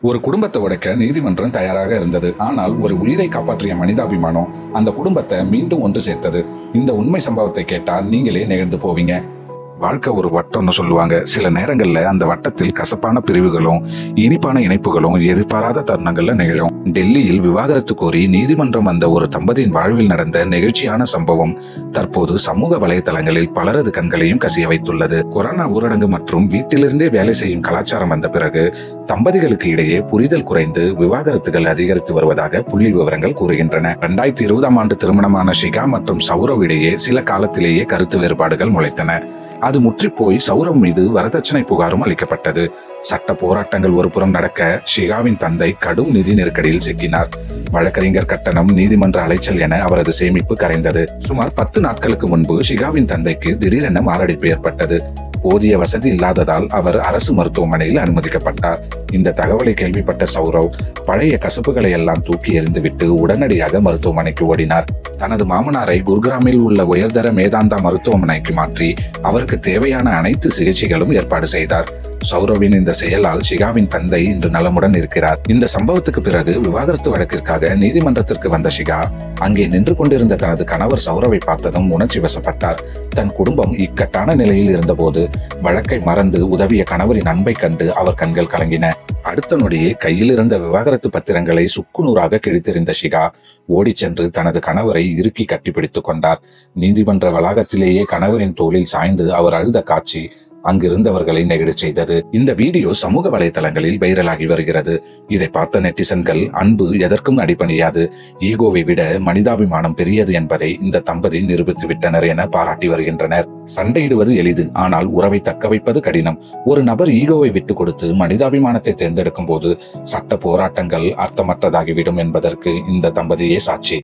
ஒரு குடும்பத்தை உடைக்க நீதிமன்றம் தயாராக இருந்தது. ஆனால் ஒரு உயிரை காப்பாற்றிய மனிதாபிமானம் அந்த குடும்பத்தை மீண்டும் ஒன்று சேர்த்தது. இந்த உண்மை சம்பவத்தை கேட்டால் நீங்களே நெகிழ்ந்து போவீங்க. வாழ்க்கை ஒரு வட்டம்னு சொல்லுவாங்க. சில நேரங்கள்ல அந்த வட்டத்தில் கசப்பான பிரிவுகளும் இனிப்பான இணைப்புகளும் எதிர்பாராத தருணங்கள்ல நிகழும். டெல்லியில் விவாகரத்து கோரி நீதிமன்றம் வந்த ஒரு தம்பதியின் வாழ்வில் நடந்த நெகிழ்ச்சியான சம்பவம் தற்போது சமூக வலைதளங்களில் பலரது கண்களையும் கசிய வைத்துள்ளது. கொரோனா ஊரடங்கு மற்றும் வீட்டிலிருந்தே வேலை செய்யும் கலாச்சாரம் வந்த பிறகு தம்பதிகளுக்கு இடையே புரிதல் குறைந்து விவாகரத்துகள் அதிகரித்து வருவதாக புள்ளி விவரங்கள் கூறுகின்றன. 2020ஆம் ஆண்டு திருமணமான ஷிகா மற்றும் சௌரவ் இடையே சில காலத்திலேயே கருத்து வேறுபாடுகள் முளைத்தன. அது முற்றிப்போய் சௌரவ் மீது வரதட்சணை புகாரும் அளிக்கப்பட்டது. சட்ட போராட்டங்கள் ஒருபுறம் நடக்க ஷிகாவின் தந்தை கடும் நிதி நெருக்கடியில் சிக்கினார். வழக்கறிஞர் கட்டணம், நீதிமன்ற அலைச்சல் என அவரது சேமிப்பு கரைந்தது. சுமார் 10 நாட்களுக்கு முன்பு ஷிகாவின் தந்தைக்கு திடீரென மாரடைப்பு ஏற்பட்டது. போதிய வசதி இல்லாததால் அவர் அரசு மருத்துவமனையில் அனுமதிக்கப்பட்டார். இந்த தகவலை கேள்விப்பட்ட சௌரவ் பழைய கசப்புகளை எல்லாம் தூக்கி எறிந்துவிட்டு உடனடியாக மருத்துவமனைக்கு ஓடினார். தனது மாமனாரை குர்கிராமில் உள்ள உயர்தர மேதாந்தா மருத்துவமனைக்கு மாற்றி அவருக்கு தேவையான அனைத்து சிகிச்சைகளும் ஏற்பாடு செய்தார். சௌரவின் இந்த செயலால் ஷிகாவின் தந்தை இன்று நலமுடன் இருக்கிறார். இந்த சம்பவத்துக்கு பிறகு விவாகரத்து வழக்கிற்காக நீதிமன்றத்திற்கு வந்த ஷிகா அங்கே நின்று கொண்டிருந்த தனது கணவர் சௌரவை பார்த்ததும் உணர்ச்சி வசப்பட்டார். தன் குடும்பம் இக்கட்டான நிலையில் இருந்தபோது வழக்கை மறந்து உதவிய கணவரின் அன்பை கண்டு அவர் கண்கள் கலங்கின. அடுத்த நொடியே கையில் இருந்த விவாகரத்து பத்திரங்களை சுக்குநூறாக கிழித்தெறிந்த ஷிகா ஓடிச் சென்று தனது கணவரை இறுக்கி கட்டிப்பிடித்துக் கொண்டார். நீதிமன்ற வளாகத்திலேயே கணவரின் தோளில் சாய்ந்து அவர் அழுத காட்சி அங்கிருந்தவர்களை நெகிழச் செய்தது. இந்த வீடியோ சமூக வலைதளங்களில் வைரலாகி வருகிறது. இதை பார்த்த நெட்டிசன்கள் அன்பு எதற்கும் அடிபணியாது, ஈகோவை விட மனிதாபிமானம் பெரியது என்பதை இந்த தம்பதி நிரூபித்து விட்டனர் என பாராட்டி வருகின்றனர். சண்டையிடுவது எளிது, ஆனால் உறவை தக்க வைப்பது கடினம். ஒரு நபர் ஈகோவை விட்டுக் கொடுத்து மனிதாபிமானத்தை தேர்ந்தெடுக்கும் போது சட்ட போராட்டங்கள் அர்த்தமற்றதாகிவிடும் என்பதற்கு இந்த தம்பதியே சாட்சி.